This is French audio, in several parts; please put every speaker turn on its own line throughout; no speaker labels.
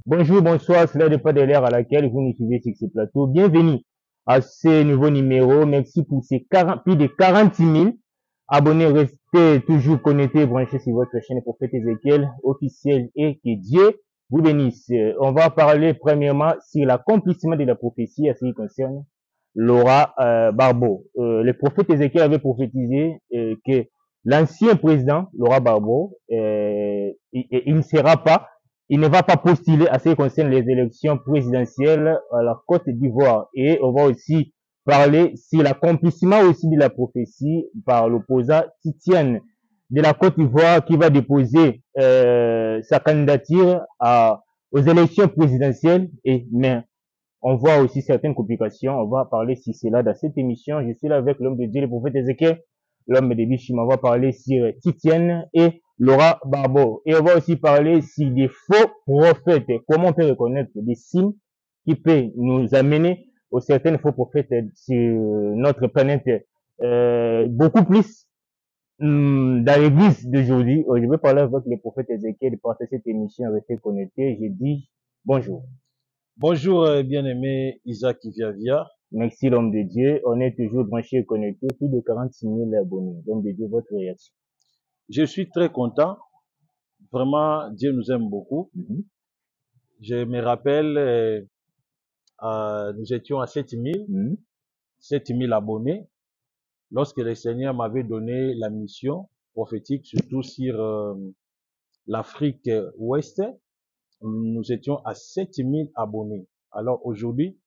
Bonjour, bonsoir, cela dépend de l'heure à laquelle vous nous suivez sur ce plateau. Bienvenue à ce nouveau numéro. Merci pour ces plus de 46 000 abonnés. Restez toujours connectés, branchés sur votre chaîne Prophète Ézéchiel officiel et que Dieu vous bénisse. On va parler premièrement sur l'accomplissement de la prophétie à ce qui concerne Laura Barbeau. Le prophète Ézéchiel avait prophétisé que l'ancien président, Laura Barbeau, il ne va pas postuler à ce qui concerne les élections présidentielles à la Côte d'Ivoire. Et on va aussi parler sur l'accomplissement aussi de la prophétie par l'opposant Titiane de la Côte d'Ivoire qui va déposer sa candidature aux élections présidentielles. Mais on voit aussi certaines complications. On va parler sur cela dans cette émission. Je suis là avec l'homme de Dieu, le prophète Ézéchiel, l'homme de Bichim. On va parler sur Titiane et Laura Barbeau. Et on va aussi parler sur des faux prophètes. Comment on peut reconnaître des signes qui peuvent nous amener aux certains faux prophètes sur notre planète. Beaucoup plus dans l'église d'aujourd'hui. Je vais parler avec le prophète Ézéchiel de cette émission. Restez connectés. Je dis bonjour.
Bonjour, bien-aimé Isaac Iviavia.
Merci l'homme de Dieu. On est toujours branché et connecté. Plus de 46 000 abonnés. L'homme de Dieu, votre réaction?
Je suis très content. Vraiment, Dieu nous aime beaucoup. Je me rappelle, nous étions à 7 000 abonnés lorsque le Seigneur m'avait donné la mission prophétique, surtout sur l'Afrique ouest. Nous étions à 7 000 abonnés. Alors aujourd'hui,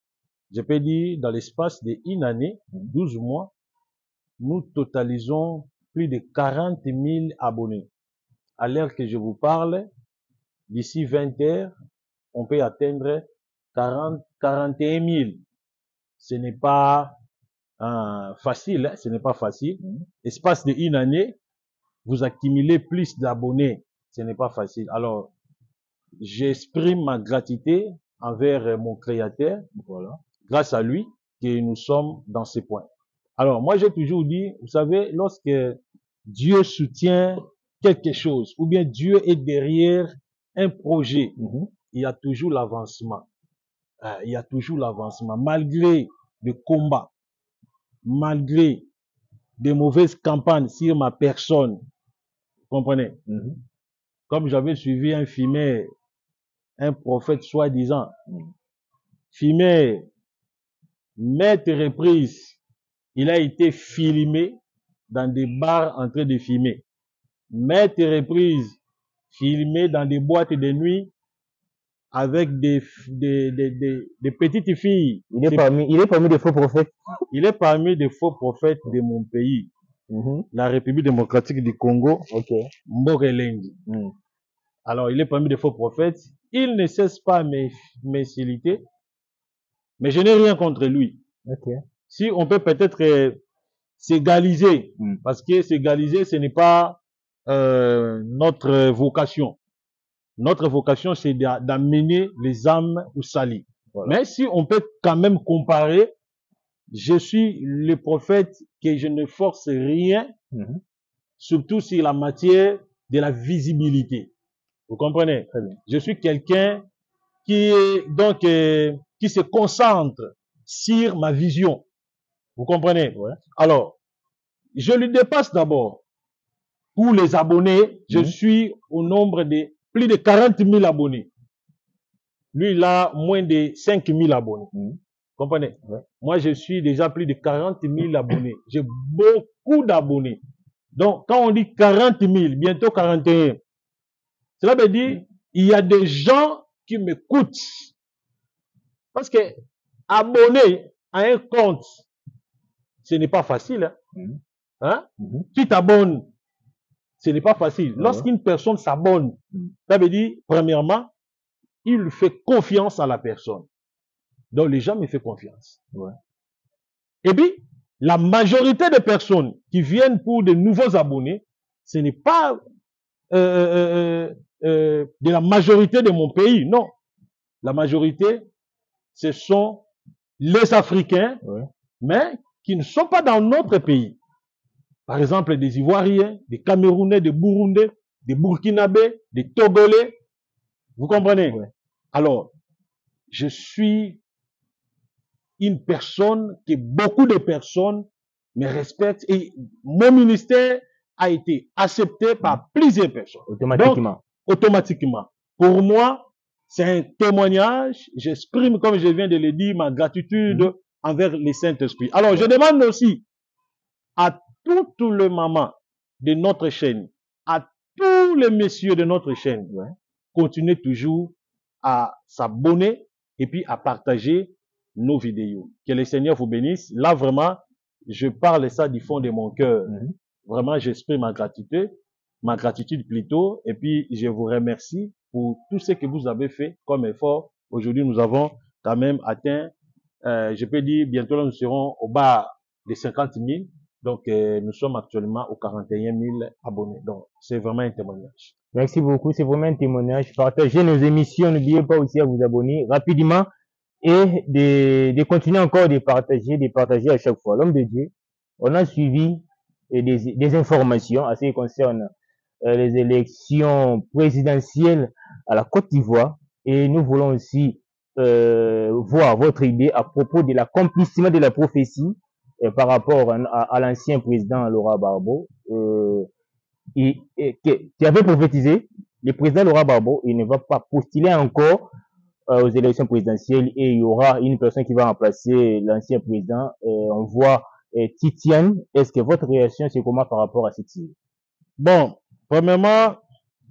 je peux dire, dans l'espace d'une année, 12 mois, nous totalisons plus de 40 000 abonnés. À l'heure que je vous parle, d'ici 20 heures, on peut atteindre 41 000. Ce n'est pas facile, hein? Ce n'est pas facile. Espace d'une année, vous accumulez plus d'abonnés. Ce n'est pas facile. Alors, j'exprime ma gratitude envers mon Créateur. Voilà. Grâce à lui que nous sommes dans ce point. Alors, moi, j'ai toujours dit, vous savez, lorsque Dieu soutient quelque chose, ou bien Dieu est derrière un projet, il y a toujours l'avancement. Il y a toujours l'avancement. Malgré des combats, malgré des mauvaises campagnes sur ma personne, vous comprenez? Comme j'avais suivi un filmé, un prophète soi-disant, filmé, maintes reprises, il a été filmé dans des bars en train de filmer. Maintes reprises, filmé dans des boîtes de nuit avec des petites filles.
Il est parmi des faux prophètes.
Il est parmi des faux prophètes de mon pays, la République démocratique du Congo, Mborelengi. Alors, il est parmi des faux prophètes. Il ne cesse pas m'insulter, mais je n'ai rien contre lui. Si on peut peut-être s'égaliser, parce que s'égaliser, ce n'est pas notre vocation. Notre vocation, c'est d'amener les âmes au salut. Voilà. Mais si on peut quand même comparer, je suis le prophète que je ne force rien, surtout sur la matière de la visibilité. Vous comprenez? Très bien. Je suis quelqu'un qui donc qui se concentre sur ma vision. Vous comprenez? Ouais. Alors, je lui dépasse d'abord. Pour les abonnés, je suis au nombre de plus de 40 000 abonnés. Lui, il a moins de 5 000 abonnés. Vous comprenez? Ouais. Moi, je suis déjà plus de 40 000 abonnés. J'ai beaucoup d'abonnés. Donc, quand on dit 40 000, bientôt 41, cela veut dire il y a des gens qui m'écoutent. Parce que abonner à un compte, ce n'est pas facile. Tu t'abonnes, ce n'est pas facile. Lorsqu'une personne s'abonne, ça veut dire, premièrement, il fait confiance à la personne. Donc, les gens me font confiance. Et puis, la majorité des personnes qui viennent pour de nouveaux abonnés, ce n'est pas de la majorité de mon pays, non. La majorité, ce sont les Africains, mais qui ne sont pas dans notre pays. Par exemple, des Ivoiriens, des Camerounais, des Burundais, des Burkinabés, des Togolais, Vous comprenez?
Ouais.
Alors, je suis une personne que beaucoup de personnes me respectent et mon ministère a été accepté par plusieurs personnes.
Automatiquement.
Donc, automatiquement. Pour moi, c'est un témoignage. J'exprime, comme je viens de le dire, ma gratitude envers le Saint-Esprit. Alors, je demande aussi à toutes les mamans de notre chaîne, à tous les messieurs de notre chaîne, continuez toujours à s'abonner et puis à partager nos vidéos. Que le Seigneur vous bénisse. Là, vraiment, je parle ça du fond de mon cœur. Vraiment, j'exprime ma gratitude plutôt. Et puis, je vous remercie pour tout ce que vous avez fait comme effort. Aujourd'hui, nous avons quand même atteint, je peux dire, bientôt là, nous serons au bas des 50 000. Donc, nous sommes actuellement aux 41 000 abonnés. Donc, c'est vraiment un témoignage.
Merci beaucoup, c'est vraiment un témoignage. Partagez nos émissions, n'oubliez pas aussi à vous abonner rapidement et de continuer encore de partager à chaque fois. L'homme de Dieu, on a suivi des informations à ce qui concerne les élections présidentielles à la Côte d'Ivoire et nous voulons aussi voir votre idée à propos de l'accomplissement de la prophétie par rapport à l'ancien président Laurent Gbagbo qui avait prophétisé le président Laurent Gbagbo, il ne va pas postuler encore aux élections présidentielles et il y aura une personne qui va remplacer l'ancien président. On voit Titian. Est-ce que votre réaction, c'est comment par rapport à cette idée?
Bon, premièrement,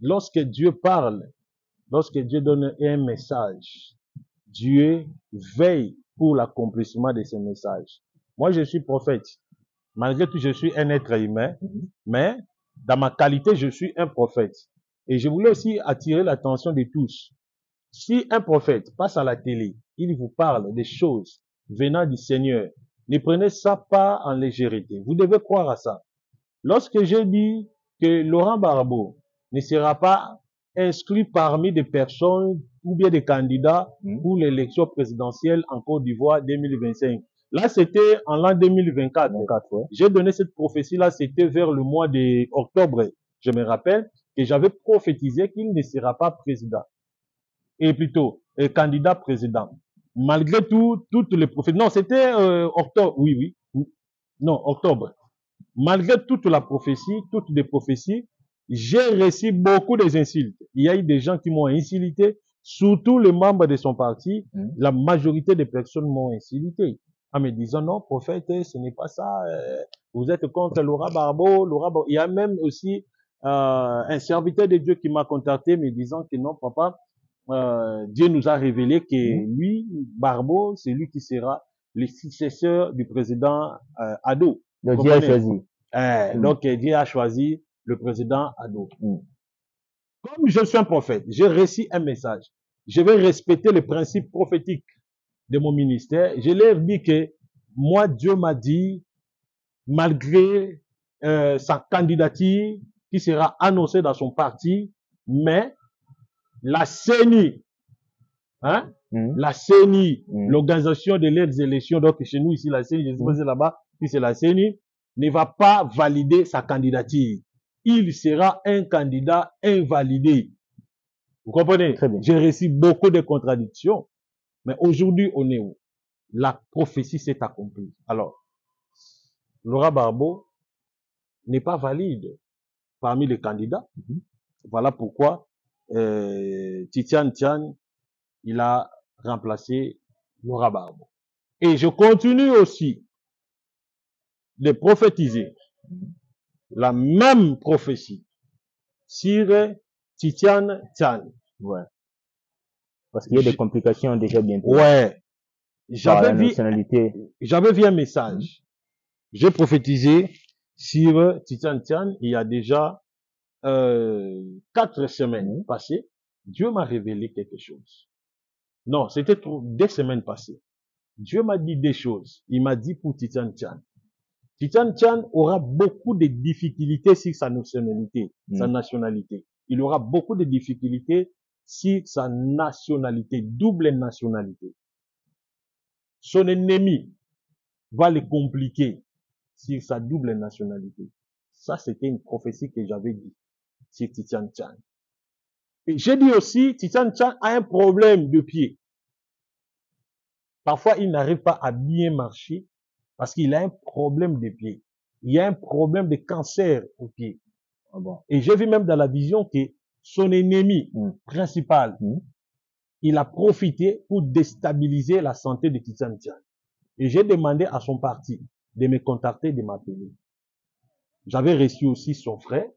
lorsque Dieu parle, lorsque Dieu donne un message, Dieu veille pour l'accomplissement de ce message. Moi, je suis prophète. Malgré tout, je suis un être humain, mais dans ma qualité, je suis un prophète. Et je voulais aussi attirer l'attention de tous. Si un prophète passe à la télé, il vous parle des choses venant du Seigneur, ne prenez ça pas en légèreté. Vous devez croire à ça. Lorsque j'ai dit que Laurent Gbagbo ne sera pas inscrit parmi des personnes ou bien des candidats pour l'élection présidentielle en Côte d'Ivoire 2025. Là, c'était en l'an 2024. J'ai donné cette prophétie-là, c'était vers le mois d'octobre. Je me rappelle que j'avais prophétisé qu'il ne sera pas président. Et plutôt, candidat président. Malgré tout, toutes les prophéties. Non, c'était octobre. Oui. Non, octobre. Malgré toute la prophétie, toutes les prophéties, j'ai reçu beaucoup d'insultes. Il y a eu des gens qui m'ont insulté, surtout les membres de son parti. La majorité des personnes m'ont insulté en me disant non, prophète, ce n'est pas ça. Vous êtes contre Laurent Gbagbo. Il y a même aussi un serviteur de Dieu qui m'a contacté me disant que non, papa, Dieu nous a révélé que lui, Gbagbo, c'est lui qui sera le successeur du président Ado.
Donc Dieu a choisi.
Donc Dieu a choisi le président Ado. Comme je suis un prophète, j'ai reçu un message. Je vais respecter les principes prophétiques de mon ministère. Je leur dis que moi, Dieu m'a dit, malgré sa candidature qui sera annoncée dans son parti, mais la CENI, la CENI, l'organisation de l'aide élections, donc chez nous ici, la CENI, je sais pas si c'est là-bas, si c'est la CENI, ne va pas valider sa candidature. Il sera un candidat invalidé. Vous comprenez? J'ai reçu beaucoup de contradictions, mais aujourd'hui, on est où? La prophétie s'est accomplie. Alors, Laurent Gbagbo n'est pas valide parmi les candidats. Voilà pourquoi Titian Tian, il a remplacé Laurent Gbagbo. Et je continue aussi de prophétiser la même prophétie sur Titian Tian.
Ouais. Parce qu'il y a des complications déjà bientôt.
Ouais.
J'avais
vu un message. J'ai prophétisé sur Titian Tian il y a déjà 4 semaines passées. Dieu m'a révélé quelque chose. Non, c'était 2 semaines passées. Dieu m'a dit des choses. Il m'a dit pour Titian Tian. Titian Tian aura beaucoup de difficultés sur sa nationalité, Il aura beaucoup de difficultés sur sa nationalité, double nationalité. Son ennemi va le compliquer sur sa double nationalité. Ça, c'était une prophétie que j'avais dit sur Titian Tian. Et j'ai dit aussi, Titian Tchan a un problème de pied. Parfois, il n'arrive pas à bien marcher parce qu'il a un problème de pied. Il y a un problème de cancer au pied.
Ah bon.
Et j'ai vu même dans la vision que son ennemi principal, il a profité pour déstabiliser la santé de Titian Tchan. Et j'ai demandé à son parti de me contacter, de m'appeler. J'avais reçu aussi son frère.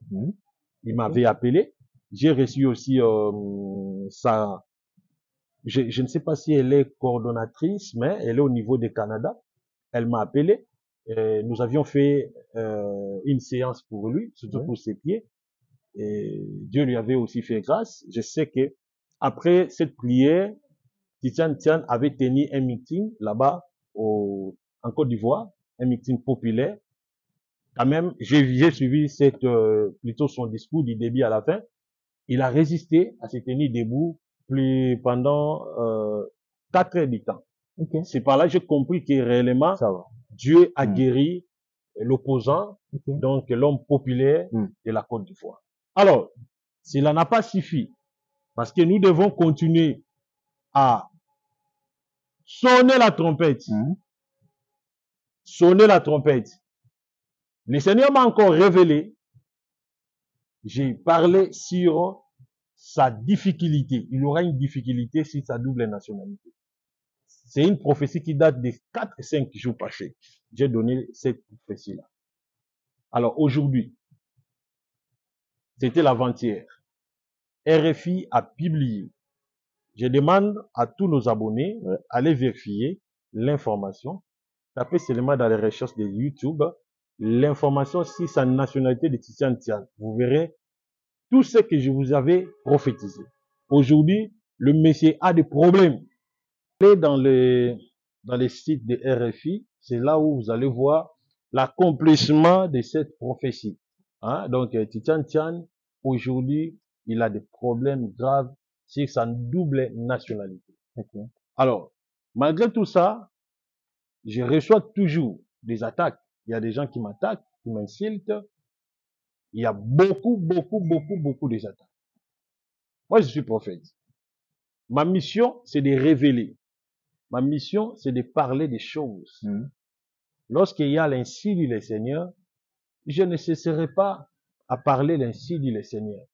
Il m'avait appelé. J'ai reçu aussi sa... Je ne sais pas si elle est coordonnatrice, mais elle est au niveau du Canada. Elle m'a appelé. Nous avions fait une séance pour lui, surtout pour ses pieds. Et Dieu lui avait aussi fait grâce. Je sais que après cette prière, Titian Tchan avait tenu un meeting là-bas en Côte d'Ivoire, un meeting populaire. Quand même, j'ai suivi plutôt son discours du début à la fin. Il a résisté à se tenir debout pendant 4 heures du temps.
Okay.
C'est par là que j'ai compris que réellement, Dieu a guéri l'opposant, donc l'homme populaire de la Côte d'Ivoire. Alors, cela n'a pas suffi, parce que nous devons continuer à sonner la trompette. Sonner la trompette. Le Seigneur m'a encore révélé. J'ai parlé sur sa difficulté. Il aura une difficulté sur sa double nationalité. C'est une prophétie qui date de 4 et 5 jours passés. J'ai donné cette prophétie-là. Alors aujourd'hui, c'était l'avant-hier. RFI a publié. Je demande à tous nos abonnés d'aller vérifier l'information. Tapez seulement dans les recherches de YouTube l'information sur sa nationalité de Titian Tchan. Vous verrez tout ce que je vous avais prophétisé. Aujourd'hui, le monsieur a des problèmes. Allez dans les sites de RFI, c'est là où vous allez voir l'accomplissement de cette prophétie. Donc, Titian Tchan, aujourd'hui, il a des problèmes graves sur sa double nationalité. Alors, malgré tout ça, je reçois toujours des attaques. Il y a des gens qui m'attaquent, qui m'insultent. Il y a beaucoup des attaques. Moi, je suis prophète. Ma mission, c'est de révéler. Ma mission, c'est de parler des choses. Lorsqu'il y a l'ainsi dit le Seigneur, je ne cesserai pas à parler l'ainsi dit le Seigneur.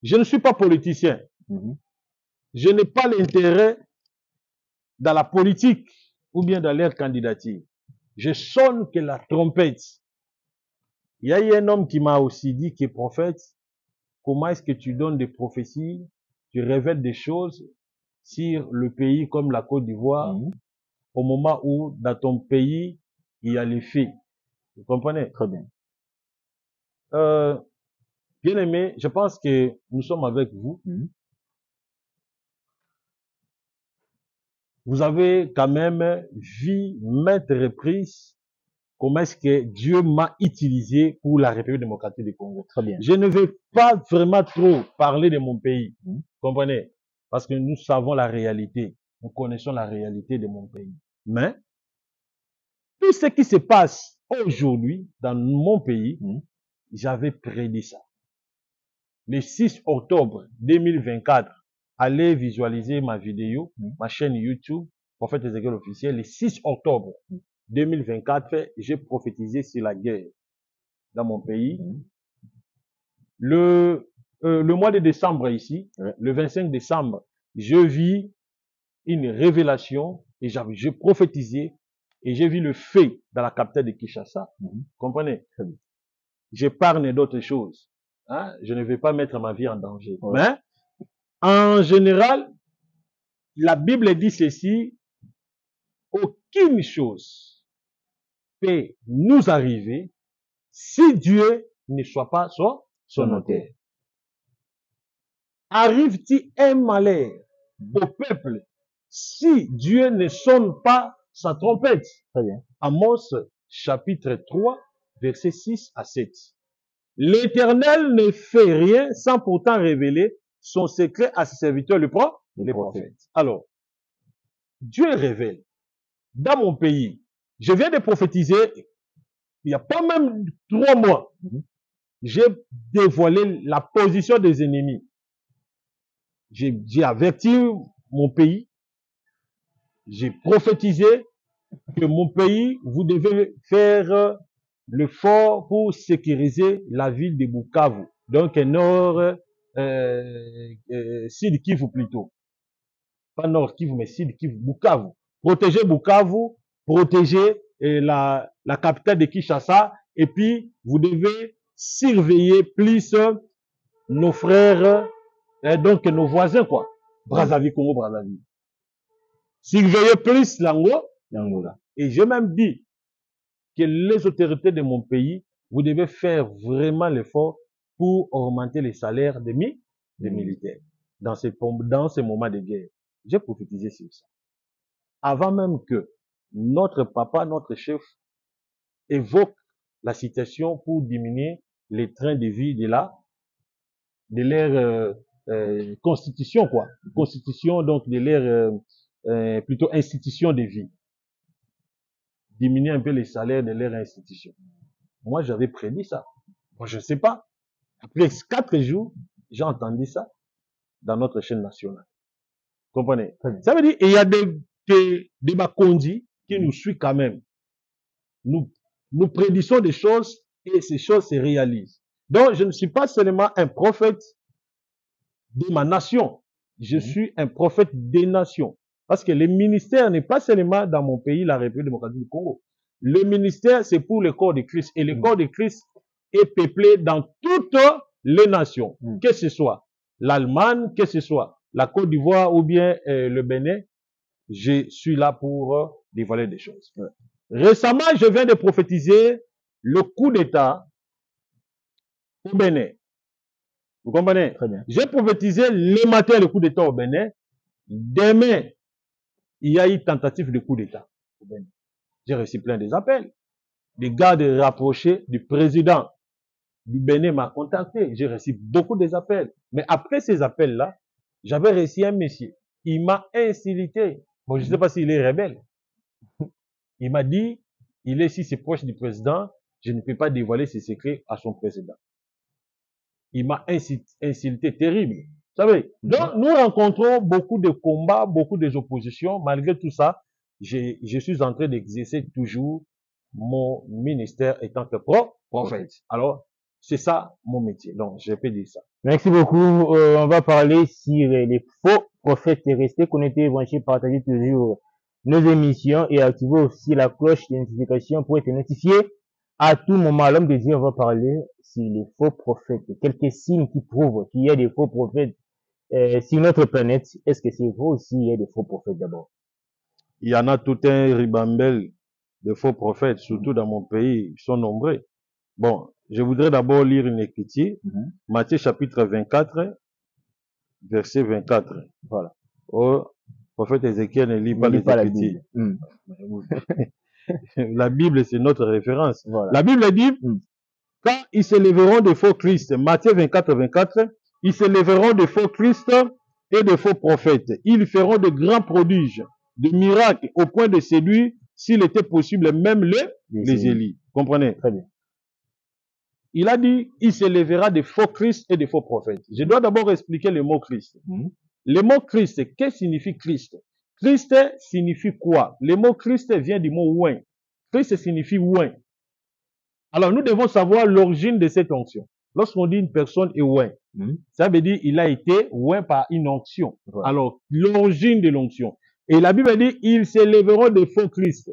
Je ne suis pas politicien. Je n'ai pas l'intérêt dans la politique ou bien dans leur candidature. Je sonne que la trompette. Il y a eu un homme qui m'a aussi dit que prophète, comment est-ce que tu donnes des prophéties, tu révèles des choses sur le pays comme la Côte d'Ivoire, au moment où dans ton pays, il y a les faits. Vous comprenez?
Très bien.
Bien aimé, je pense que nous sommes avec vous. Vous avez quand même vu maintes reprises comment est-ce que Dieu m'a utilisé pour la République démocratique du Congo.
Très bien.
Je ne vais pas vraiment trop parler de mon pays. Vous comprenez? Parce que nous savons la réalité. Nous connaissons la réalité de mon pays. Mais, tout ce qui se passe aujourd'hui dans mon pays, j'avais prédit ça. Le 6 octobre 2024, allez visualiser ma vidéo, ma chaîne YouTube, Prophète Ezekiel officiel, le 6 octobre 2024, j'ai prophétisé sur la guerre dans mon pays. Le mois de décembre ici, le 25 décembre, je vis une révélation et j'ai prophétisé et j'ai vu le fait dans la capitale de Kinshasa. Comprenez? J'épargne d'autres choses. Je ne vais pas mettre ma vie en danger. Mais, en général, la Bible dit ceci, aucune chose peut nous arriver si Dieu ne soit pas son auteur. Arrive-t-il un malheur au peuple si Dieu ne sonne pas sa trompette?
Très bien.
Amos chapitre 3, versets 6 à 7. L'Éternel ne fait rien sans pourtant révéler son secret à ses serviteurs, les prophètes. Alors, Dieu révèle. Dans mon pays, je viens de prophétiser, il n'y a pas même 3 mois, j'ai dévoilé la position des ennemis. j'ai averti mon pays, j'ai prophétisé que mon pays, vous devez faire l'effort pour sécuriser la ville de Bukavu. Donc, nord, Sud Kivu plutôt. Pas nord Kivu, mais Sud Kivu, Bukavu. Protéger Bukavu, protéger la capitale de Kinshasa, et puis vous devez surveiller plus nos frères, donc nos voisins, quoi. Brazzaville, Congo, Brazzaville. Surveiller plus l'Angola. Et j'ai même dit que les autorités de mon pays, vous devez faire vraiment l'effort pour augmenter les salaires des militaires dans ces moments de guerre. J'ai prophétisé sur ça. Avant même que notre papa, notre chef, évoque la situation pour diminuer les trains de vie de leur constitution, quoi. Constitution, donc, de leur, plutôt institution de vie. Diminuer un peu les salaires de leur institution. Moi, j'avais prédit ça. Moi, je ne sais pas. Après 4 jours, j'ai entendu ça dans notre chaîne nationale. Vous comprenez? Ça veut dire qu'il y a des Bakondi qui nous suivent quand même. Nous prédisons des choses et ces choses se réalisent. Donc, je ne suis pas seulement un prophète de ma nation. Je suis un prophète des nations. Parce que le ministère n'est pas seulement dans mon pays, la République démocratique du Congo. Le ministère, c'est pour le corps de Christ. Et le corps de Christ est peuplé dans toutes les nations. Que ce soit l'Allemagne, que ce soit la Côte d'Ivoire ou bien le Bénin, je suis là pour dévoiler des choses. Récemment, je viens de prophétiser le coup d'État au Bénin. Vous comprenez?
Très bien.
J'ai prophétisé le matin le coup d'État au Bénin. Demain, il y a eu tentative de coup d'État au Bénin. J'ai reçu plein des appels. Des gardes rapprochés du président du Bénin m'a contacté. J'ai reçu beaucoup des appels. Mais après ces appels-là, j'avais reçu un monsieur. Il m'a insulté. Bon, je ne sais pas s'il est rebelle. Il m'a dit, il est si c'est proche du président, je ne peux pas dévoiler ses secrets à son président. Il m'a insulté terrible. Vous savez, donc nous rencontrons beaucoup de combats, beaucoup d'oppositions. Malgré tout ça, je suis en train d'exercer toujours mon ministère étant que prophète. Alors, c'est ça mon métier. Donc, je peux dire ça.
Merci beaucoup. On va parler sur les faux prophètes. Restez connectés, branchez, partagez toujours nos émissions et activez aussi la cloche de notification pour être notifié à tout moment. L'homme de Dieu, on va parler sur les faux prophètes. Quelques signes qui prouvent qu'il y a des faux prophètes sur notre planète. Est-ce que c'est vrai aussi il y a des faux prophètes d'abord?
Il y en a tout un ribambelle de faux prophètes, surtout dans mon pays. Ils sont nombreux. Bon, je voudrais d'abord lire une écriture. Matthieu chapitre 24, verset 24.
Voilà.
Oh, prophète Ézéchiel ne lit pas les écritures. La Bible, c'est notre référence.
Voilà.
La Bible dit, quand ils se lèveront de faux Christ, Matthieu 24, 24, ils se lèveront de faux Christ et de faux prophètes. Ils feront de grands prodiges, de miracles, au point de séduire, s'il était possible, même les Élis. Comprenez?
Très bien.
Il a dit, il se lèvera de faux Christ et de faux prophètes. Je dois d'abord expliquer le mot Christ. Le mot Christ, qu'est-ce que signifie Christ? Christ signifie quoi? Le mot Christ vient du mot oint. Christ signifie oint. Alors, nous devons savoir l'origine de cette onction. Lorsqu'on dit une personne est oint, ça veut dire il a été oint par une onction.
Voilà.
Alors, l'origine de l'onction. Et la Bible dit, ils se lèveront de faux Christ.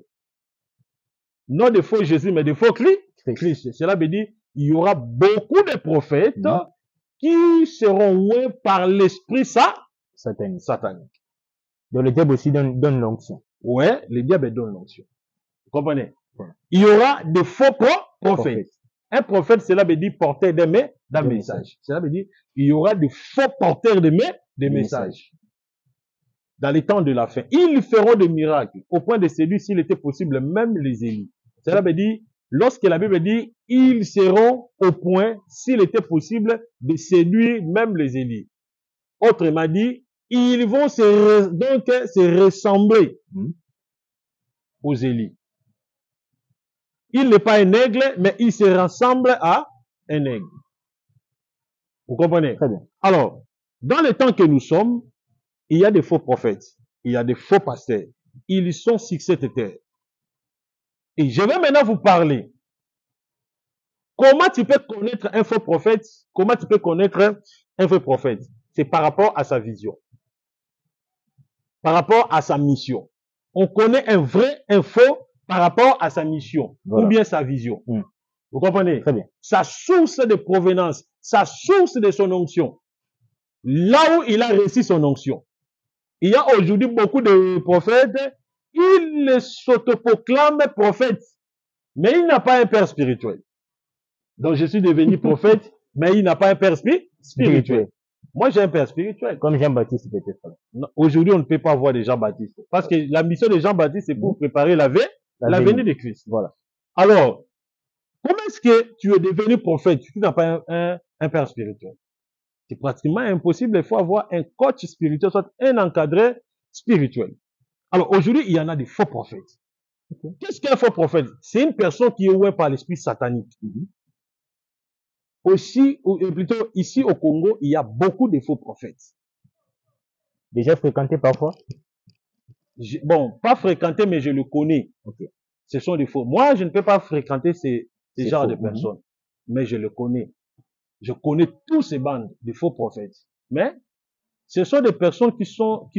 Non de faux Jésus, mais de faux Christ. Cela veut dire, il y aura beaucoup de prophètes qui seront oints par l'esprit satanique.
Donc le diable aussi donne l'onction.
Ouais, le diable donne l'onction. Vous comprenez? Voilà. Il y aura de faux prophètes. Un prophète, cela veut dire porteur d'un message. Cela veut dire il y aura de faux porteurs de messages. Dans les temps de la fin, ils feront des miracles au point de séduire, s'il était possible, même les Élis. Cela veut dire, lorsque la Bible dit, ils seront au point, s'il était possible, de séduire même les Élis. Autrement dit, ils vont se ressembler aux Élis. Il n'est pas un aigle, mais il se ressemble à un aigle. Vous comprenez?
Très bien.
Alors, Dans le temps que nous sommes, il y a des faux prophètes, il y a des faux pasteurs. Ils sont successeurs. Et je vais maintenant vous parler. Comment tu peux connaître un faux prophète? Comment tu peux connaître un faux prophète? C'est par rapport à sa vision, par rapport à sa mission. On connaît un vrai, un faux par rapport à sa mission,
Voilà.
ou bien sa vision. Vous comprenez?
Très bien.
Sa source de provenance, sa source de son onction. Là où il a reçu son onction. Il y a aujourd'hui beaucoup de prophètes, ils s'autoproclament prophètes, mais il n'a pas un père spirituel. Donc je suis devenu prophète, mais il n'a pas un père spirituel. Moi j'ai un père spirituel.
Comme Jean-Baptiste peut-être.
Aujourd'hui on ne peut pas voir des Jean-Baptiste. Parce que la mission de Jean-Baptiste c'est pour préparer la venue de Christ.
Voilà.
Alors, comment est-ce que tu es devenu prophète? Tu n'as pas un père spirituel. C'est pratiquement impossible. Il faut avoir un coach spirituel, soit un encadré spirituel. Alors aujourd'hui, il y en a des faux prophètes. Qu'est-ce qu'un faux prophète? C'est une personne qui est ouée par l'esprit satanique. Aussi, ou plutôt ici au Congo, il y a beaucoup de faux prophètes.
Déjà fréquenté parfois?
Bon, pas fréquenté, mais je le connais. Ce sont des faux. Moi, je ne peux pas fréquenter ces genres de personnes. Mais je le connais. Je connais tous ces bandes de faux prophètes. Mais ce sont des personnes qui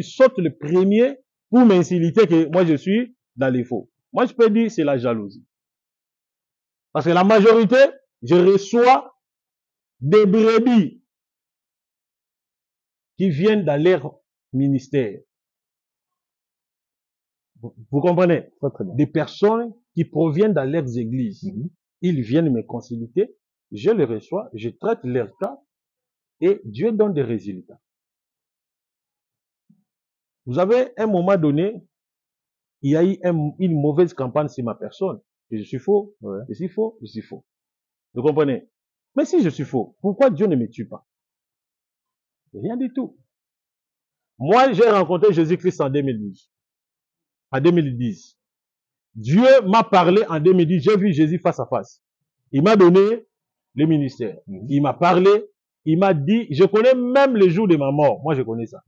sortent le premier pour m'insulter que moi je suis dans les faux. Moi, je peux dire c'est la jalousie. Parce que la majorité, je reçois des brebis qui viennent dans leur ministère. Vous comprenez? Des personnes qui proviennent dans leurs églises. Ils viennent me consulter, je les reçois, je traite leur cas et Dieu donne des résultats. Vous avez un moment donné, il y a eu une mauvaise campagne sur ma personne. Je suis faux, je suis faux, je suis faux. Vous comprenez? Mais si je suis faux, pourquoi Dieu ne me tue pas? Rien du tout. Moi, j'ai rencontré Jésus-Christ en 2012. En 2010. Dieu m'a parlé en 2010. J'ai vu Jésus face à face. Il m'a donné le ministère. Il m'a parlé. Il m'a dit, je connais même le jour de ma mort. Moi, je connais ça.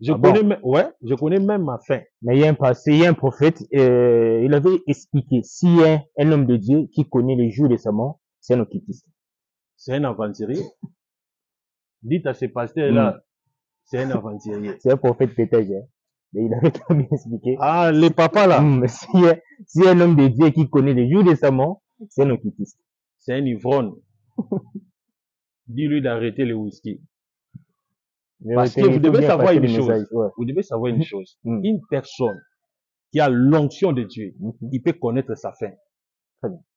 Je connais même ma fin.
Mais il y a un prophète, il avait expliqué, s'il y a un homme de Dieu qui connaît le jour de sa mort, c'est un occultiste.
C'est un aventurier. Dites à ces pasteurs-là, c'est un aventurier.
C'est un prophète peut-être, hein. Mais il avait très bien expliqué.
Ah, les papas là.
S'il y a un homme de Dieu qui connaît le jour de sa mort, c'est un occultiste.
C'est un ivrogne. Dis-lui d'arrêter le whisky. Parce que vous devez savoir une chose. Vous devez savoir une chose. Une personne qui a l'onction de Dieu, il peut connaître sa fin.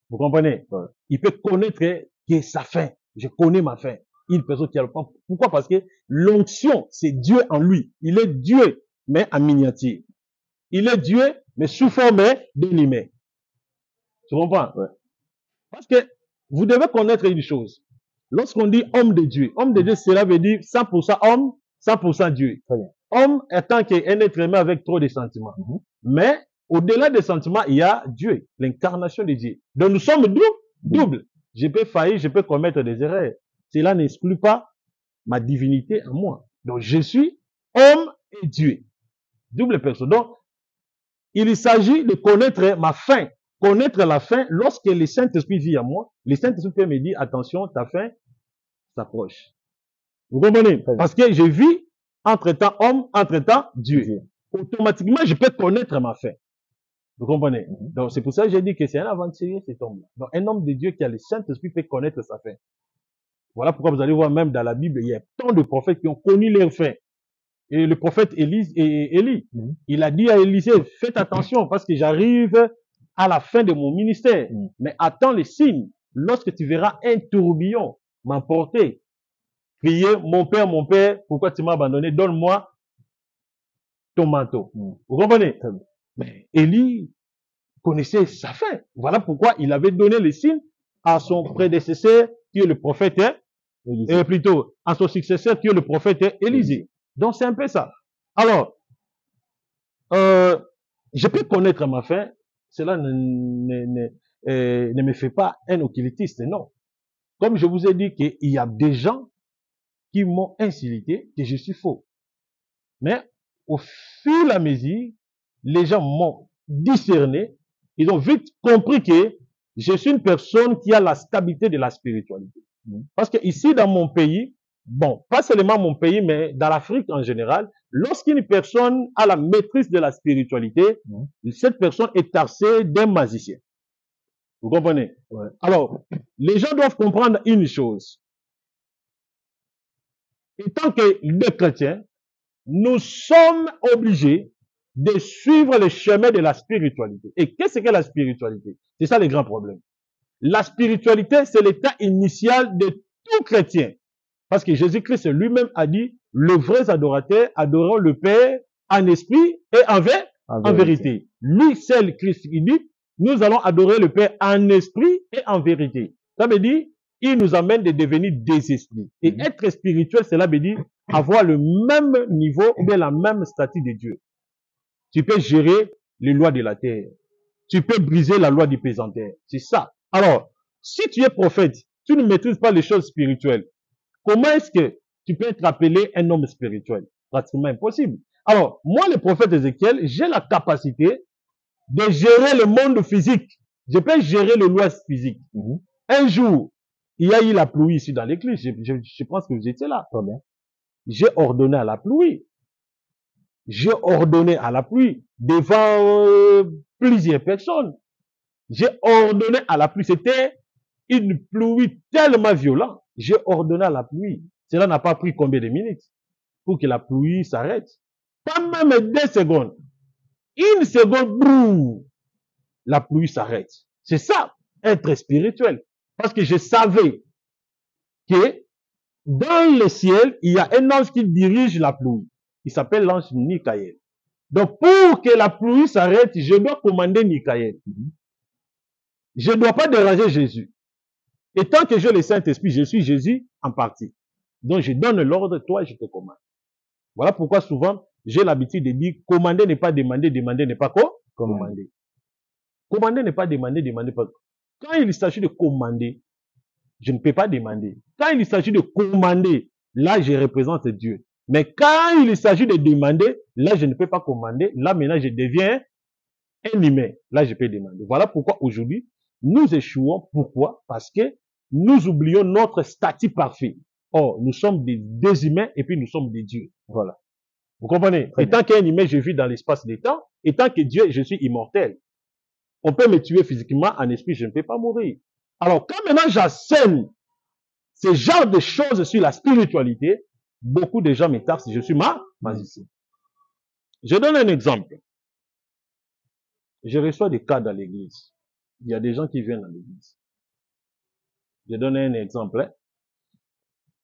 Vous comprenez? Il peut connaître que sa fin. Je connais ma fin. Une personne qui a le temps. Pourquoi? Parce que l'onction, c'est Dieu en lui. Il est Dieu, mais en miniature. Il est Dieu, mais sous forme d'un humain. Tu comprends? Parce que vous devez connaître une chose. Lorsqu'on dit homme de Dieu, cela veut dire 100% homme, 100% Dieu. Homme étant qu'un être humain avec trop de sentiments. Mais au-delà des sentiments, il y a Dieu, l'incarnation de Dieu. Donc nous sommes doubles. Je peux faillir, je peux commettre des erreurs. Cela n'exclut pas ma divinité en moi. Donc je suis homme et Dieu. Double personne. Donc, il s'agit de connaître ma fin. Connaître la fin, lorsque le Saint-Esprit vit en moi, le Saint-Esprit peut me dire, attention, ta fin s'approche. Vous comprenez? Parce que je vis entre-temps homme, entre-temps Dieu. Automatiquement, je peux connaître ma fin. Vous comprenez? Donc, c'est pour ça que j'ai dit que c'est un aventurier, cet homme-là. Donc, un homme de Dieu qui a le Saint-Esprit peut connaître sa fin. Voilà pourquoi vous allez voir même dans la Bible, il y a tant de prophètes qui ont connu leur fin. Et le prophète Élie, il a dit à Élisée, faites attention parce que j'arrive à la fin de mon ministère. Mais attends les signes. Lorsque tu verras un tourbillon m'emporter, crier, mon père, pourquoi tu m'as abandonné? Donne-moi ton manteau. Vous comprenez? Mais Élie connaissait sa fin. Voilà pourquoi il avait donné les signes à son prédécesseur, qui est le prophète, plutôt à son successeur, qui est le prophète Élisée. Donc c'est un peu ça. Alors, je peux connaître ma fin. Cela ne me fait pas un occultiste, non. Comme je vous ai dit qu'il y a des gens qui m'ont insulté que je suis faux. Mais au fur et à mesure, les gens m'ont discerné, ils ont vite compris que je suis une personne qui a la stabilité de la spiritualité. Parce que ici, dans mon pays, bon, pas seulement mon pays, mais dans l'Afrique en général, lorsqu'une personne a la maîtrise de la spiritualité, cette personne est taxée d'un magicien. Vous comprenez? Ouais. Alors, les gens doivent comprendre une chose. Étant que les chrétiens, nous sommes obligés de suivre le chemin de la spiritualité. Et qu'est-ce que la spiritualité? C'est ça le grand problème. La spiritualité, c'est l'état initial de tout chrétien. Parce que Jésus-Christ lui-même a dit, les vrais adorateurs adoreront le Père en esprit et en vérité. Lui, c'est le Christ qui dit, nous allons adorer le Père en esprit et en vérité. Ça veut dire, il nous amène de devenir des esprits. Et être spirituel, cela veut dire avoir le même niveau ou bien la même statut de Dieu. Tu peux gérer les lois de la terre. Tu peux briser la loi du pesanteur. C'est ça. Alors, si tu es prophète, tu ne maîtrises pas les choses spirituelles. Comment est-ce que tu peux être appelé un homme spirituel? Pratiquement impossible. Alors, moi, le prophète Ézéchiel, j'ai la capacité de gérer le monde physique. Je peux gérer les lois physiques. Un jour, il y a eu la pluie ici dans l'église. Je pense que vous étiez là. J'ai ordonné à la pluie. J'ai ordonné à la pluie devant plusieurs personnes. J'ai ordonné à la pluie. C'était une pluie tellement violente. J'ai ordonné à la pluie. Cela n'a pas pris combien de minutes pour que la pluie s'arrête. Pas même 2 secondes. 1 seconde, boum, la pluie s'arrête. C'est ça, être spirituel. Parce que je savais que dans le ciel, il y a un ange qui dirige la pluie. Il s'appelle l'ange Michael. Donc, pour que la pluie s'arrête, je dois commander Michael. Je ne dois pas déranger Jésus. Et tant que j'ai le Saint-Esprit, je suis Jésus en partie. Donc, je donne l'ordre, toi, je te commande. Voilà pourquoi souvent, j'ai l'habitude de dire, commander n'est pas demander, demander n'est pas quoi? Commander. Commander n'est pas demander, demander pas. Quand il s'agit de commander, je ne peux pas demander. Quand il s'agit de commander, là, je représente Dieu. Mais quand il s'agit de demander, là, je ne peux pas commander. Là, maintenant, je deviens un humain. Là, je peux demander. Voilà pourquoi aujourd'hui, nous échouons. Pourquoi? Parce que nous oublions notre statut parfait. Or, nous sommes des humains et puis nous sommes des dieux. Voilà. Vous comprenez? Étant qu'un humain, je vis dans l'espace des temps. Étant que Dieu, je suis immortel. On peut me tuer physiquement, en esprit, je ne peux pas mourir. Alors, quand maintenant j'enseigne ce genre de choses sur la spiritualité, beaucoup de gens me taxent, je suis magicien. Je donne un exemple. Je reçois des cas dans l'église. Il y a des gens qui viennent dans l'église. Je donne un exemple.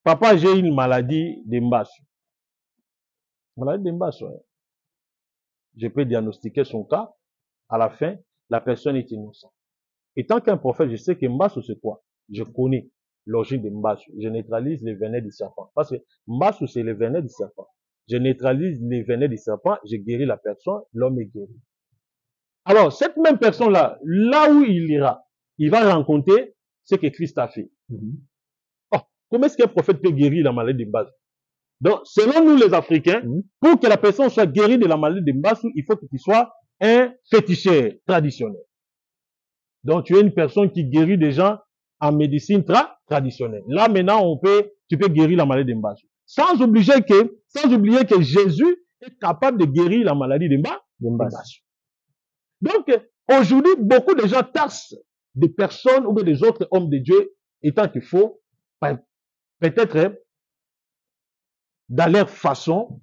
Papa, j'ai une maladie d'Embassou. Maladie d'Embassou. Je peux diagnostiquer son cas. À la fin, la personne est innocente. Et tant qu'un prophète, je sais que Mbassou, c'est quoi? Je connais l'origine de Mbassou. Je neutralise les venin du serpent. Parce que Mbassou, c'est le venin du serpent. Je neutralise les venin du serpent, je guéris la personne, l'homme est guéri. Alors, cette même personne-là, là où il ira, il va rencontrer ce que Christ a fait. Oh, comment est-ce qu'un prophète peut guérir la maladie de Mbassou? Donc, selon nous les Africains, pour que la personne soit guérie de la maladie de Mbassou, il faut qu'il soit un féticheur traditionnel. Donc, tu es une personne qui guérit des gens en médecine traditionnelle. Là, maintenant, tu peux guérir la maladie de Mbassou. Sans oublier que Jésus est capable de guérir la maladie de Mbassou. Donc, aujourd'hui, beaucoup de gens taxent des personnes ou des autres hommes de Dieu étant qu'il faut, peut-être, dans leur façon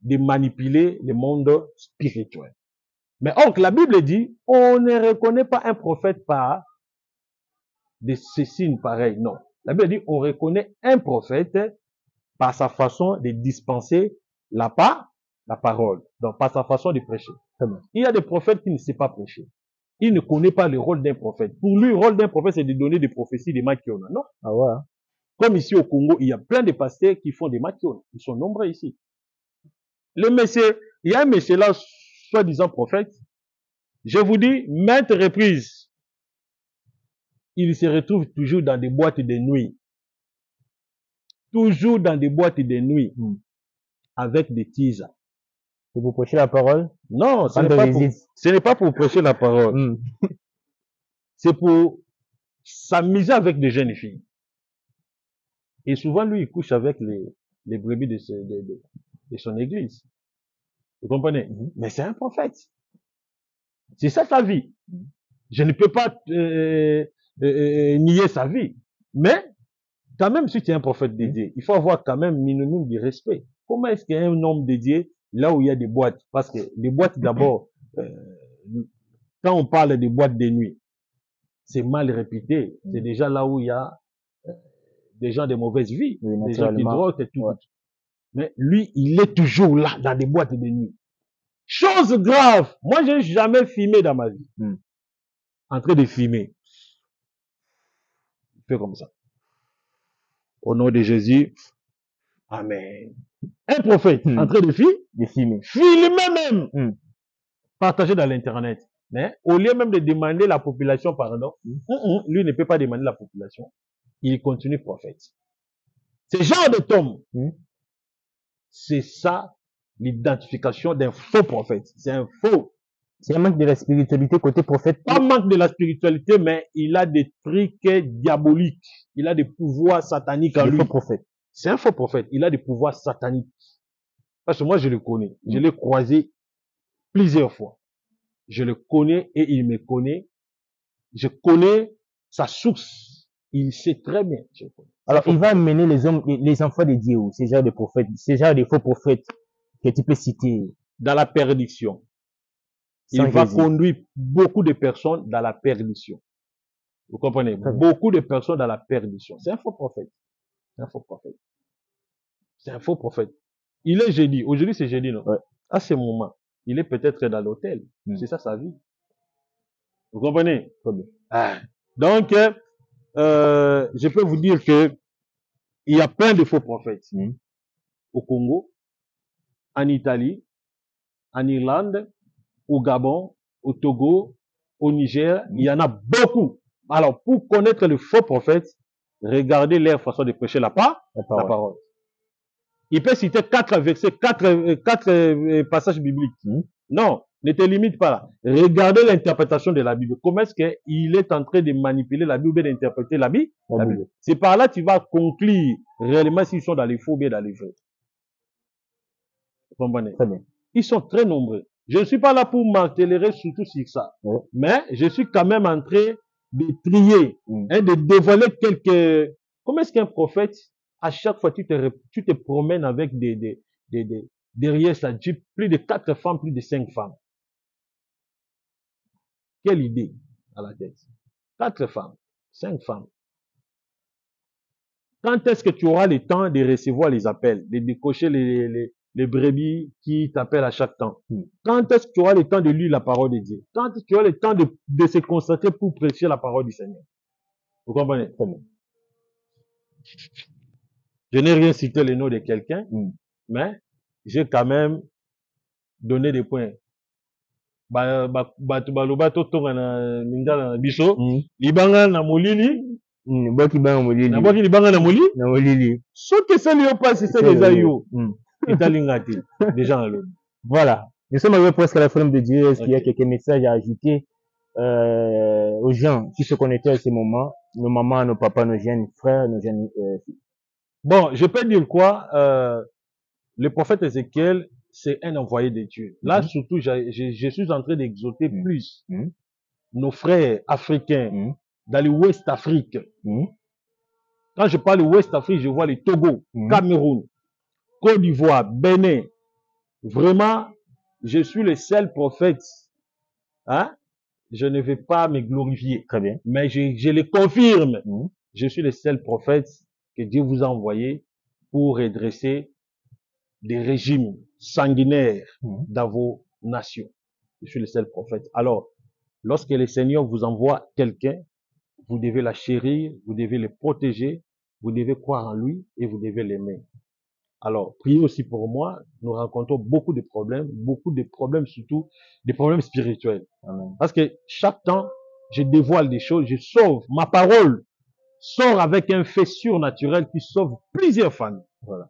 de manipuler le monde spirituel. Mais or, la Bible dit, on ne reconnaît pas un prophète par de ces signes pareils. Non. La Bible dit, on reconnaît un prophète par sa façon de dispenser la parole. Donc, par sa façon de prêcher. Il y a des prophètes qui ne savent pas prêcher. Il ne connaît pas le rôle d'un prophète. Pour lui, le rôle d'un prophète, c'est de donner des prophéties des maquiona. Non? Ah ouais. Comme ici au Congo, il y a plein de pasteurs qui font des maquiona. Ils sont nombreux ici. Le monsieur, il y a un monsieur là, soi-disant prophète. Je vous dis, maintes reprises, il se retrouve toujours dans des boîtes de nuit. toujours dans des boîtes de nuit, avec des teasers.
C'est pour prêcher la parole?
Non, ce n'est pas pour prêcher la parole. C'est pour s'amuser avec des jeunes filles. Et souvent, lui, il couche avec les brebis de son église. Vous comprenez? Mais c'est un prophète. C'est ça sa vie. Je ne peux pas nier sa vie. Mais, quand même, si tu es un prophète dédié, il faut avoir quand même minimum de respect. Comment est-ce qu'il y a un homme dédié là où il y a des boîtes? Parce que les boîtes, d'abord, quand on parle des boîtes de nuit, c'est mal réputé. C'est déjà là où il y a des gens de mauvaise vie, des gens qui droguent et tout. Ouais. Mais lui, il est toujours là, dans des boîtes de nuit. Chose grave. Moi, je n'ai jamais filmé dans ma vie. En train de filmer. Il fait comme ça. Au nom de Jésus. Amen. Un prophète en train de filmer. Filmer même. Partager dans l'internet. Mais au lieu même de demander la population pardon, lui ne peut pas demander la population. Il continue prophète. Ce genre de tombe, c'est ça l'identification d'un faux prophète. C'est un faux.
C'est un manque de la spiritualité côté prophète.
Pas manque de la spiritualité, mais il a des trucs diaboliques. Il a des pouvoirs sataniques en lui.
C'est un faux prophète.
C'est un faux prophète. Il a des pouvoirs sataniques. Parce que moi, je le connais. Je l'ai croisé plusieurs fois. Je le connais et il me connaît. Je connais sa source. Il sait très bien.
Alors, il va amener les enfants de Dieu, ces genres de prophètes, ces genres de faux prophètes que tu peux citer.
Dans la perdition. Il va conduire beaucoup de personnes dans la perdition. Vous comprenez? Beaucoup de personnes dans la perdition. C'est un faux prophète. C'est un faux prophète. C'est un faux prophète. Il est jeudi. Aujourd'hui, c'est jeudi, non? Ouais. À ce moment, il est peut-être dans l'hôtel. C'est ça sa vie. Vous comprenez? Donc, je peux vous dire que il y a plein de faux prophètes. Au Congo, en Italie, en Irlande, au Gabon, au Togo, au Niger, il y en a beaucoup. Alors, pour connaître le faux prophète, regardez leur façon de prêcher la parole. Il peut citer 4 versets, 4 passages bibliques. Non, ne te limite pas là. Regardez l'interprétation de la Bible. Comment est-ce qu'il est en train de manipuler la Bible et d'interpréter la Bible? C'est par là que tu vas conclure réellement s'ils sont dans les faux ou bien dans les vrais. Vous comprenez?
Très bien.
Ils sont très nombreux. Je ne suis pas là pour m'accélérer surtout sur ça. Mais je suis quand même en train de trier, de dévoiler quelques... Comment est-ce qu'un prophète, à chaque fois, tu te promènes avec derrière sa Jeep, plus de 4 femmes, plus de 5 femmes. Quelle idée à la tête. 4 femmes, 5 femmes. Quand est-ce que tu auras le temps de recevoir les appels, de décocher les brebis qui t'appellent à chaque temps? Quand est-ce que tu auras le temps de lire la parole de Dieu? Quand est-ce que tu auras le temps de se concentrer pour prêcher la parole du Seigneur? Vous comprenez? Je n'ai rien cité le nom de quelqu'un, mais j'ai quand même donné des points. Balobato tonga na mingala na biso, libanga na molili,
Boki banga molili.
na boki libanga na molili,
Na molili.
soki sali yo pasi c'est déjà yo. Italingati, déjà en
Voilà. Nous sommes arrivés presque à la fin de Dieu. Est-ce qu'il y a quelques messages à ajouter aux gens qui se connectaient à ce moment, nos mamans, nos papas, nos jeunes frères, nos jeunes filles?
Bon, je peux dire quoi? Le prophète Ézéchiel, c'est un envoyé de Dieu. Là, surtout, je suis en train d'exhorter plus nos frères africains dans l'Ouest Afrique. Quand je parle de l'Ouest Afrique, je vois le Togo, Cameroun, Côte d'Ivoire, Bénin. Vraiment, je suis le seul prophète. Hein? Je ne vais pas me glorifier.
Très bien.
Mais je le confirme. Je suis le seul prophète que Dieu vous a envoyé pour redresser des régimes sanguinaires dans vos nations. Je suis le seul prophète. Alors, lorsque le Seigneur vous envoie quelqu'un, vous devez la chérir, vous devez le protéger, vous devez croire en lui et vous devez l'aimer. Alors, priez aussi pour moi. Nous rencontrons beaucoup de problèmes, surtout des problèmes spirituels.
Amen.
Parce que chaque temps, je dévoile des choses, je sauve ma parole. sort avec un fait surnaturel qui sauve plusieurs familles.
Voilà.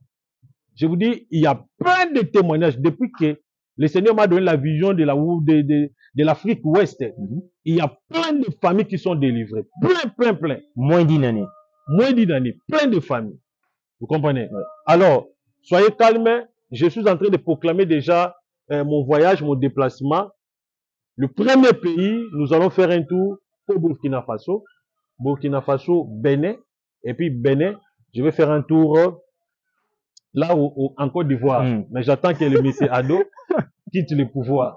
Je vous dis, il y a plein de témoignages depuis que le Seigneur m'a donné la vision de l'Afrique ouest. Il y a plein de familles qui sont délivrées. Plein.
Moins d'une année.
Moins d'une année. Plein de familles. Vous comprenez? Ouais. Alors, soyez calmes. Je suis en train de proclamer déjà mon voyage, mon déplacement. Le premier pays, nous allons faire un tour au Burkina Faso. Burkina Faso, Bénin. Et puis Bénin, je vais faire un tour là en Côte d'Ivoire. Mais j'attends que le monsieur Ado quitte le pouvoir.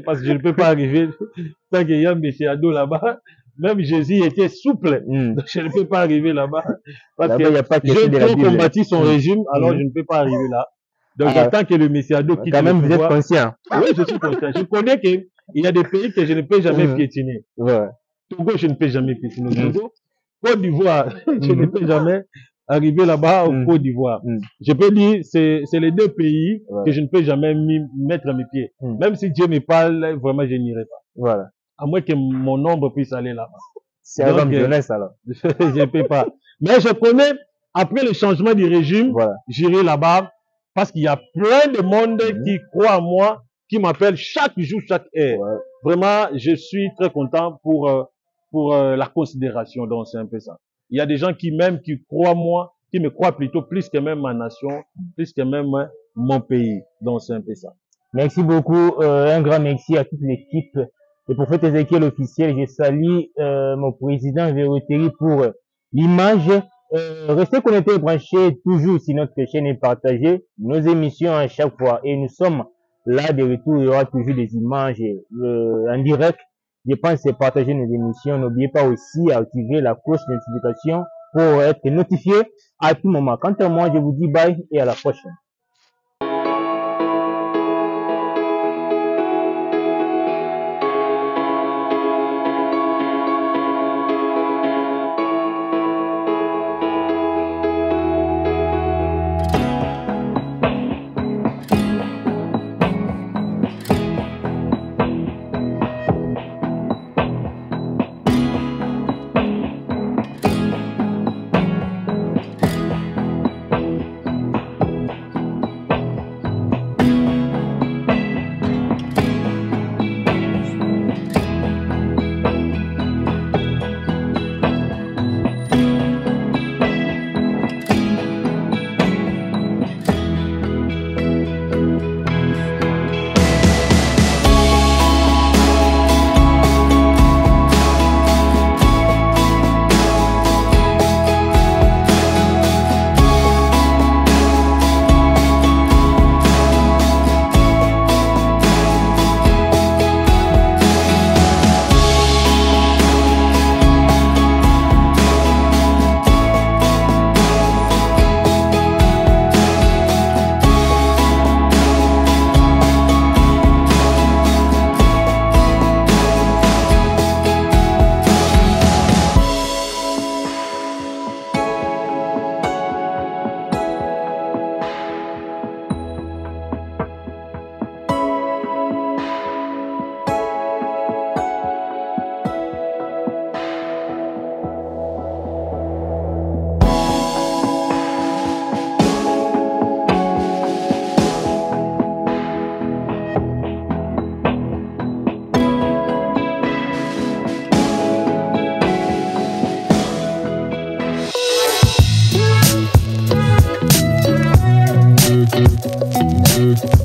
Parce que je ne peux pas arriver tant qu'il y a un monsieur Ado là-bas. Même Jésus était souple. Donc je ne peux pas arriver là-bas. Parce que j'ai trop combattu son régime, alors je ne peux pas arriver là. Donc j'attends que le monsieur Ado quitte le pouvoir.
Quand même, vous êtes conscient.
Oui, je suis conscient. Je connais qu'il y a des pays que je ne peux jamais piétiner.
Ouais.
Togo, je ne peux jamais piétiner. Togo, Côte d'Ivoire, je ne peux jamais arriver là-bas au Côte d'Ivoire. Je peux dire, c'est les deux pays que je ne peux jamais mettre mes pieds. Même si Dieu me parle, vraiment, je n'irai pas.
Voilà.
À moins que mon ombre puisse aller là-bas.
C'est un homme jeunesse, alors.
Je ne peux pas. Mais je connais, après le changement du régime, j'irai là-bas, parce qu'il y a plein de monde qui croit en moi, qui m'appelle chaque jour, chaque heure. Vraiment, je suis très content pour la considération. Donc, c'est un peu ça. Il y a des gens qui m'aiment, qui croient en moi, qui me croient plutôt plus que même ma nation, plus que même mon pays. Donc, c'est un peu ça.
Merci beaucoup. Un grand merci à toute l'équipe. Le prophète Ézéchiel officiel. Je salue mon président Vérotéry pour l'image. Restez connectés et branchés toujours sur notre chaîne et partagez nos émissions à chaque fois. Et nous sommes là de retour. Il y aura toujours des images en direct. Je pense à partager nos émissions. N'oubliez pas aussi à activer la cloche de notification pour être notifié à tout moment. Quant à moi, je vous dis bye et à la prochaine.
Thank you.